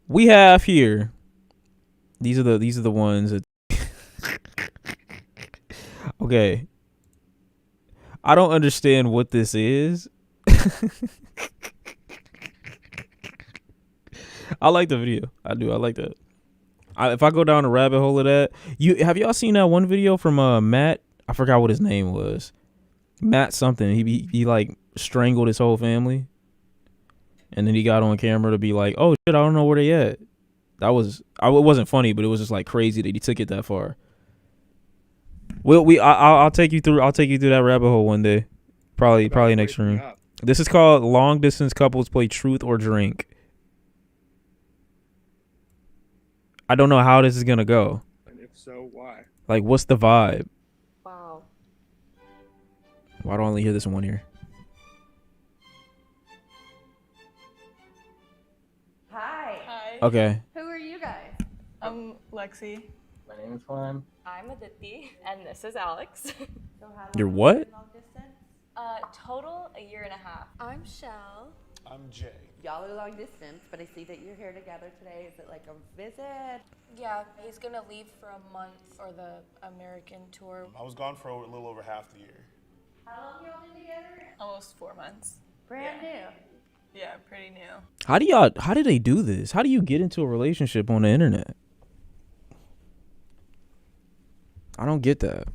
We have here. These are the ones that. Okay. I don't understand what this is. I like the video. I do. I like that. If I go down the rabbit hole of that, have y'all seen that one video from Matt? I forgot what his name was. Matt something. He like strangled his whole family, and then he got on camera to be like, "Oh shit, I don't know where they at." It wasn't funny, but it was just like crazy that he took it that far. I'll take you through. I'll take you through that rabbit hole one day. Probably next room. This is called Long Distance Couples Play Truth or Drink. I don't know how this is gonna go. And if so, why? Like, what's the vibe? Wow. Why do I only hear this in one ear? Hi. Hi. Okay. Who are you guys? I'm Lexi. My name is Shawn. I'm Aditi, and this is Alex. So how You're what? long distance? Total a year and a half. I'm Shell. I'm Jay. Y'all are long distance, but I see that you're here together today. Is it like a visit? Yeah, he's gonna leave for a month for the American tour. I was gone for a little over half the year. How long y'all been together? Almost 4 months. Brand new. Yeah, pretty new. How do they do this? How do you get into a relationship on the internet? I don't get that.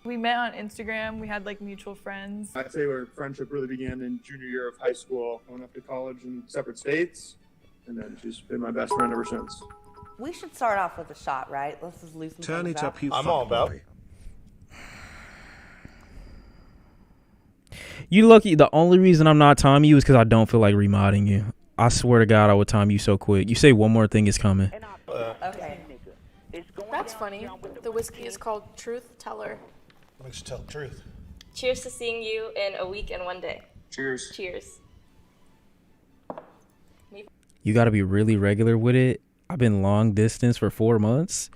We met on Instagram. We had like mutual friends. I'd say our friendship really began in junior year of high school, going up to college in separate states, and then she's been my best friend ever since. We should start off with a shot, right? Let's just loosen Turn things it up, you I'm all about fuckboy. You lucky. The only reason I'm not timing you is because I don't feel like remodding you. I swear to God, I would time you so quick. You say one more thing is coming. Okay. That's funny. The whiskey is called Truth Teller. Makes you tell the truth. Cheers to seeing you in a week and 1 day. Cheers. Cheers. You got to be really regular with it. I've been long distance for 4 months.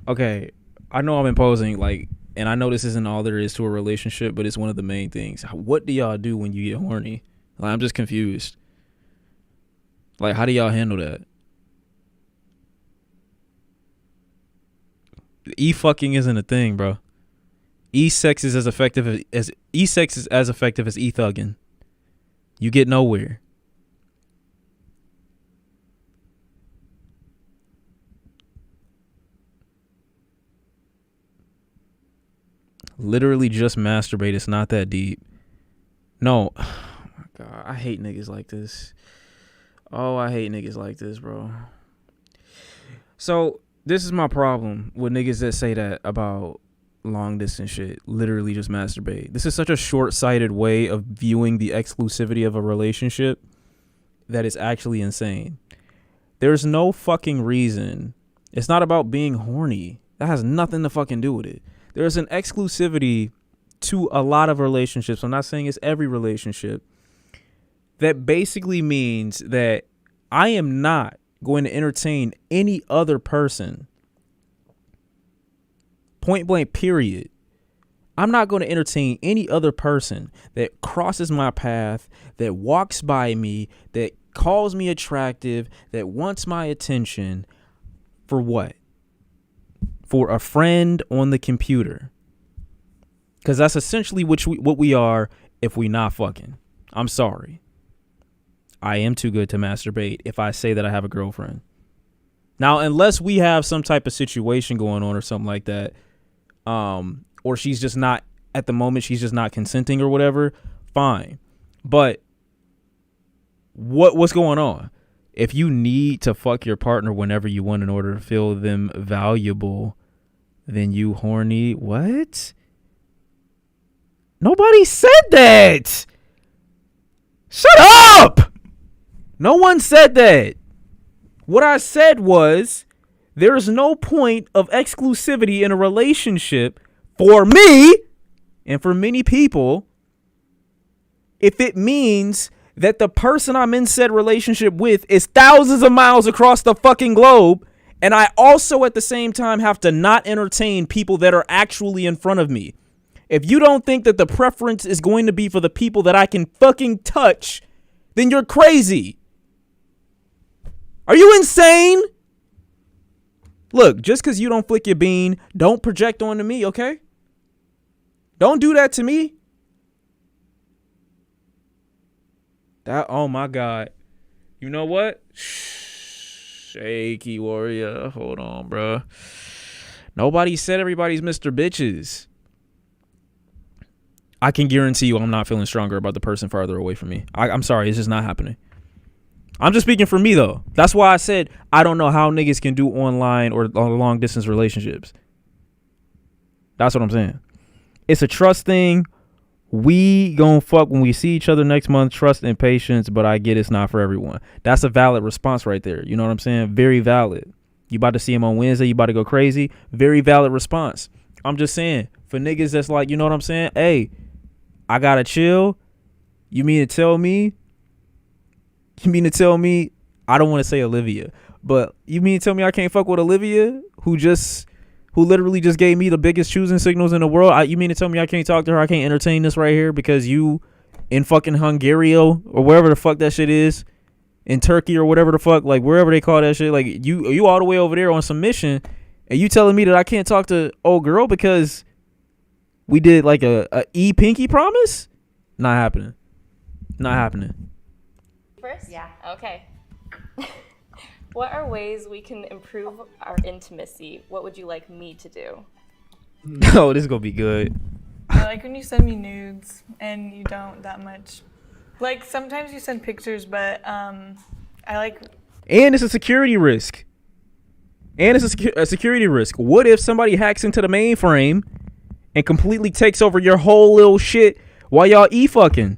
Okay, I know I'm imposing, like, and I know this isn't all there is to a relationship, but it's one of the main things. What do y'all do when you get horny? Like, I'm just confused. Like, how do y'all handle that? E-fucking isn't a thing, bro. E-sex is as effective as E-thugging. You get nowhere. Literally just masturbate. It's not that deep. No. Oh my God. I hate niggas like this. Oh, I hate niggas like this, bro. So this is my problem with niggas that say that about long distance shit. Literally just masturbate. This is such a short-sighted way of viewing the exclusivity of a relationship that is actually insane. There's no fucking reason. It's not about being horny. That has nothing to fucking do with it. There's an exclusivity to a lot of relationships. I'm not saying it's every relationship. That basically means that I am not going to entertain any other person. Point blank, period. I'm not going to entertain any other person that crosses my path, that walks by me, that calls me attractive, that wants my attention. For what? For a friend on the computer. Because that's essentially what we are if we not fucking. I'm sorry. I am too good to masturbate if I say that I have a girlfriend. Now, unless we have some type of situation going on or something like that, or she's just not, at the moment, she's just not consenting or whatever, fine. But what's going on? If you need to fuck your partner whenever you want in order to feel them valuable, then you horny. What? Nobody said that. Shut up. No one said that. What I said was there is no point of exclusivity in a relationship for me and for many people if it means that the person I'm in said relationship with is thousands of miles across the fucking globe, and I also at the same time have to not entertain people that are actually in front of me. If you don't think that the preference is going to be for the people that I can fucking touch, then you're crazy. Are you insane? Look, just because you don't flick your bean, don't project onto me, okay? Don't do that to me. Oh my God. You know what? Shaky warrior. Hold on, bro. Nobody said everybody's Mr. Bitches. I can guarantee you I'm not feeling stronger about the person farther away from me. I'm sorry. It's just not happening. I'm just speaking for me, though. That's why I said I don't know how niggas can do online or long distance relationships. That's what I'm saying. It's a trust thing. We gonna fuck when we see each other next month. Trust and patience, but I get it's not for everyone. That's a valid response right there. You know what I'm saying? Very valid. You about to see him on Wednesday. You about to go crazy. Very valid response. I'm just saying, for niggas that's like, you know what I'm saying? Hey, I gotta chill. You mean to tell me? I don't want to say Olivia, but you mean to tell me I can't fuck with Olivia, who literally just gave me the biggest choosing signals in the world? You mean to tell me I can't talk to her? I can't entertain this right here because you in fucking Hungary or wherever the fuck that shit is, in Turkey or whatever the fuck, like wherever they call that shit, like you all the way over there on some mission, and you telling me that I can't talk to old girl because we did like a pinky promise? Not happening. Not happening. First? Yeah. Okay. What are ways we can improve our intimacy? What would you like me to do? Oh, this is gonna be good. I like when you send me nudes and you don't that much. Like sometimes you send pictures, but I like. And it's a security risk. A security risk. What if somebody hacks into the mainframe and completely takes over your whole little shit while y'all fucking?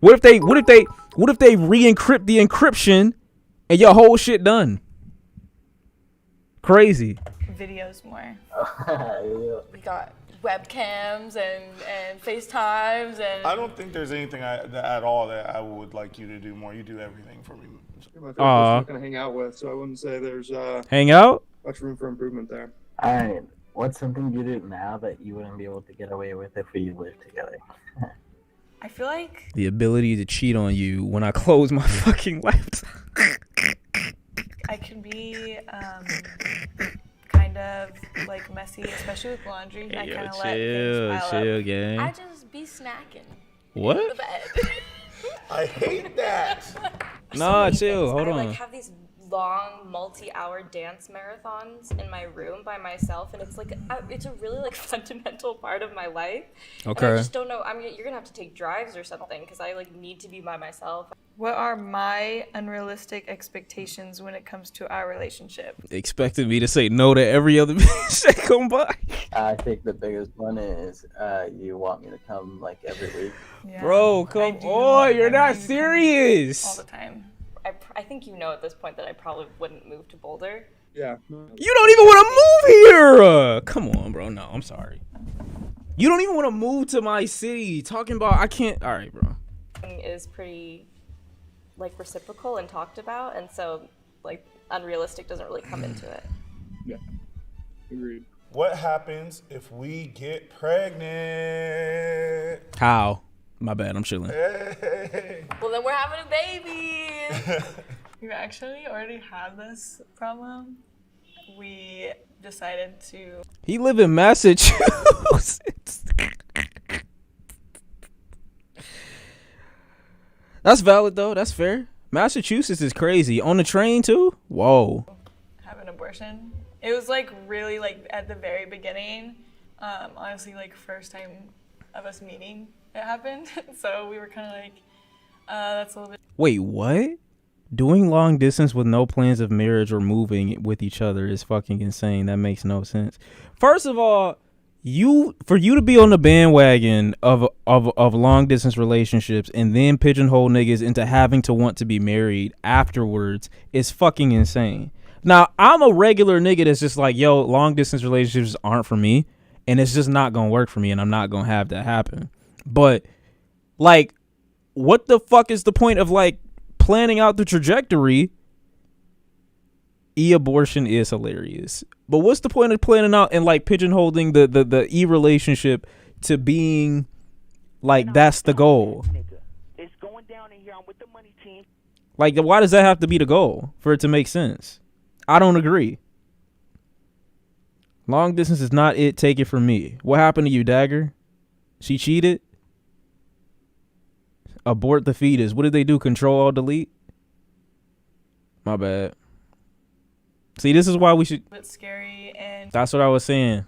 What if they re-encrypt the encryption and your whole shit done? Crazy. Videos more. We got webcams and FaceTimes and. I don't think there's anything at all that I would like you to do more. You do everything for me. You're my favorite person I'm gonna hang out with, so I wouldn't say there's Hang out? much room for improvement there. Alright, what's something you do now that you wouldn't be able to get away with if we lived together? I feel like The ability to cheat on you when I close my fucking laptop. I can be kind of like messy, especially with laundry. I kind of let things pile up. gang. I just be snacking in the What? bed. I hate that. Nah, chill. Hold I on. like have these long multi-hour dance marathons in my room by myself, and it's like it's a really like fundamental part of my life. Okay. And I just don't know. I mean, you're gonna have to take drives or something because I like need to be by myself. What are my unrealistic expectations when it comes to our relationship? Expected me to say no to every other bitch that come by. I think the biggest one is you want me to come like every week. Yeah, Bro, I come do on. want You're not everything to come serious. all the time. I think you know at this point that I probably wouldn't move to Boulder. Yeah. You don't even want to move here. Come on, bro. No, I'm sorry. You don't even want to move to my city. Talking about I can't. All right, bro. Is pretty like reciprocal and talked about, and so like unrealistic doesn't really come into it. Yeah. Agreed. What happens if we get pregnant? How? My bad. I'm chilling. Hey. Well, then we're having a baby. You actually already had this problem. We decided to. He live in Massachusetts. That's valid though. That's fair. Massachusetts is crazy. On the train too? Whoa. Have an abortion. It was like really like at the very beginning. Honestly, like first time of us meeting, it happened. So we were kind of like, that's a little bit. Wait, what? Doing long distance with no plans of marriage or moving with each other is fucking insane. That makes no sense. First of all, for you to be on the bandwagon of long distance relationships and then pigeonhole niggas into having to want to be married afterwards is fucking insane. Now, I'm a regular nigga that's just like, yo, long distance relationships aren't for me, and it's just not gonna work for me, and I'm not gonna have that happen. But like, what the fuck is the point of like planning out the trajectory? E-abortion is hilarious, but what's the point of planning out and like pigeonholing the e-relationship to being like that's the goal? It's going down in here. I'm with the money team. Like, why does that have to be the goal for it to make sense? I don't agree. Long distance is not it. Take it from me. What happened to you, Dagger? She cheated? Abort the fetus. What did they do? Control, Alt, delete? My bad. See, this is why we should. It's scary, and That's what I was saying.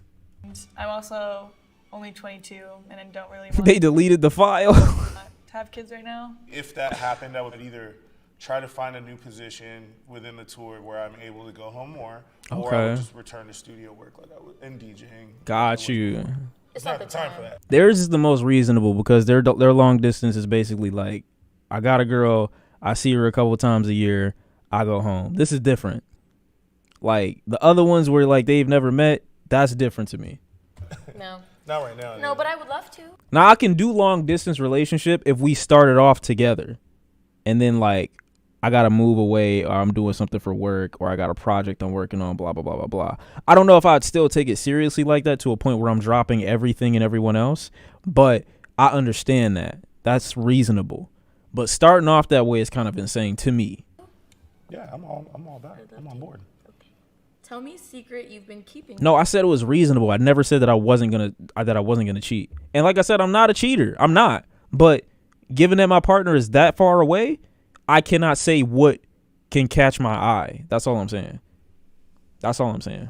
I'm also only 22, and I don't really want They deleted the file. to have kids right now. If that happened, I would either try to find a new position within the tour where I'm able to go home more, or I would just return to studio work like I would in DJing. Got you. It's not the time for that. Theirs is the most reasonable because their long distance is basically like, I got a girl, I see her a couple times a year, I go home. This is different. Like the other ones where like they've never met, that's different to me. No. Not right now. No, but I would love to. Now I can do long distance relationship if we started off together, and then like I gotta move away, or I'm doing something for work, or I got a project I'm working on, blah blah blah blah blah. I don't know if I'd still take it seriously like that to a point where I'm dropping everything and everyone else, but I understand that. That's reasonable. But starting off that way is kind of insane to me. Yeah, I'm all about it. I'm on board. Tell me a secret you've been keeping. No, I said it was reasonable. I never said that I wasn't gonna cheat. And like I said, I'm not a cheater. I'm not. But given that my partner is that far away, I cannot say what can catch my eye. That's all I'm saying. That's all I'm saying.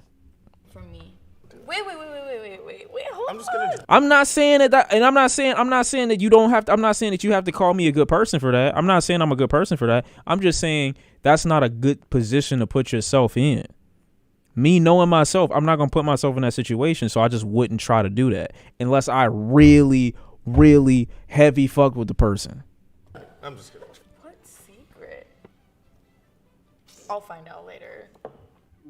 From me. Wait. Hold I'm just gonna. I'm not saying that, and I'm not saying that you don't have to. I'm not saying that you have to call me a good person for that. I'm not saying I'm a good person for that. I'm just saying that's not a good position to put yourself in. Me knowing myself, I'm not gonna put myself in that situation, so I just wouldn't try to do that unless I really, really heavy fuck with the person. I'm just kidding. What secret? I'll find out later.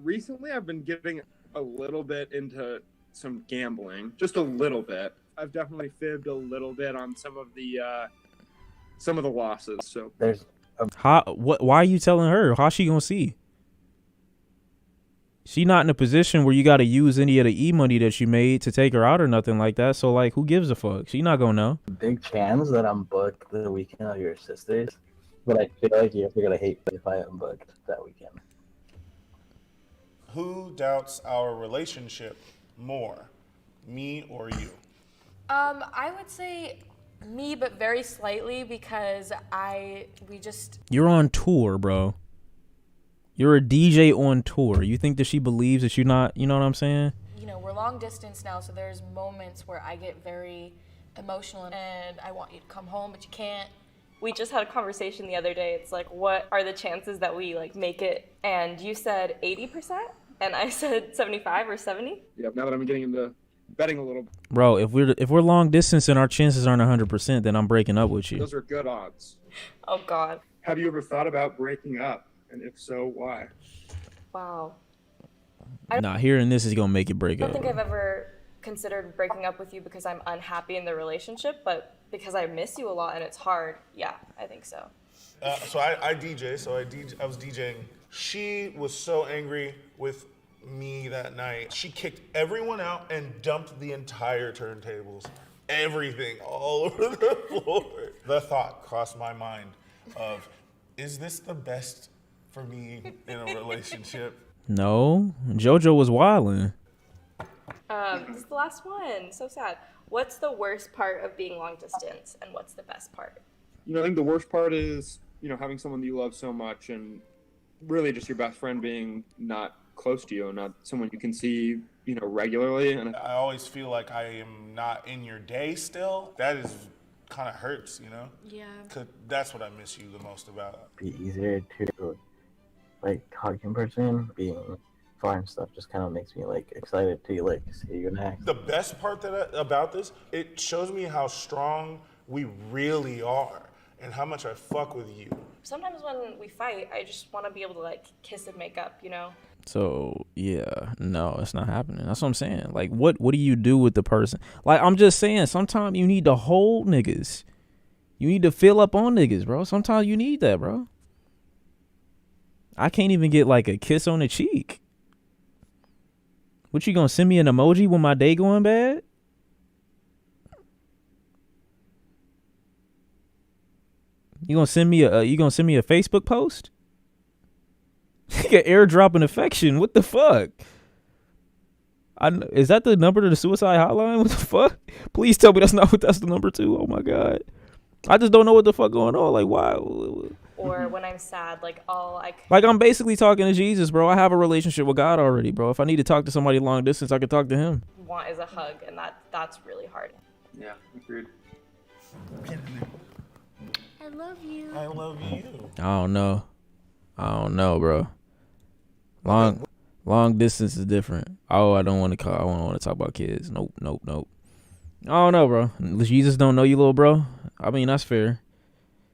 Recently, I've been getting a little bit into some gambling, just a little bit. I've definitely fibbed a little bit on some of the losses. So There's Why are you telling her? How's she gonna see? She not in a position where you got to use any of the money that you made to take her out or nothing like that. So like, who gives a fuck? She not gonna know. big chance that I'm booked the weekend of your sister's, but I feel like you're gonna hate me if I am booked that weekend. Who doubts our relationship more, me or you? I would say me, but very slightly because You're on tour, bro. You're a DJ on tour. You think that she believes that you're not, you know what I'm saying? we're long distance now, so there's moments where I get very emotional and I want you to come home, but you can't. We just had a conversation the other day. It's like, what are the chances that we like make it? And you said 80%, and I said 75 or 70. yeah, now that I'm getting into betting a little, Bro, if we're long distance and our chances aren't 100%, then I'm breaking up with you. those are good odds. Oh God. Have you ever thought about breaking up? And if so, why? Wow. Nah, hearing this is gonna make it break I up. don't think I've ever considered breaking up with you because I'm unhappy in the relationship, but because I miss you a lot and it's hard. Yeah, I think so. So I DJ. I was DJing. She was so angry with me that night. She kicked everyone out and dumped the entire turntables, everything all over the floor. The thought crossed my mind of, is this the best for me in a relationship? No, JoJo was wildin'. This is the last one. So sad. What's the worst part of being long distance, and what's the best part? I think the worst part is, having someone that you love so much and really just your best friend being not close to you and not someone you can see, regularly. And I always feel like I am not in your day still. That is kind of hurts, Yeah. 'Cause that's what I miss you the most about. Be easier to talk in person. Being far and stuff just kind of makes me excited to see you next. The best part about this, it shows me how strong we really are and how much I fuck with you. Sometimes when we fight, I just want to be able to kiss and make up, So yeah, no, it's not happening. That's what I'm saying. Like, what do you do with the person? Like, I'm just saying, sometimes you need to hold niggas. You need to fill up on niggas, bro. Sometimes you need that, bro. I can't even get a kiss on the cheek. What, you gonna send me an emoji when my day going bad? You gonna send me a Facebook post? Get airdropping affection. What the fuck? Is that the number to the suicide hotline? What the fuck? Please tell me that's the number too. Oh my god. I just don't know what the fuck going on. Like why? Or when I'm sad, like like I'm basically talking to Jesus, bro. I have a relationship with God already, bro. If I need to talk to somebody long distance, I can talk to him. want is a hug, and that's really hard. Yeah, agreed. I love you. I love you. I don't know, bro. Long distance is different. Oh, I don't want to call. I don't want to talk about kids. Nope. I don't know, bro. Jesus don't know you, little bro. I mean, that's fair.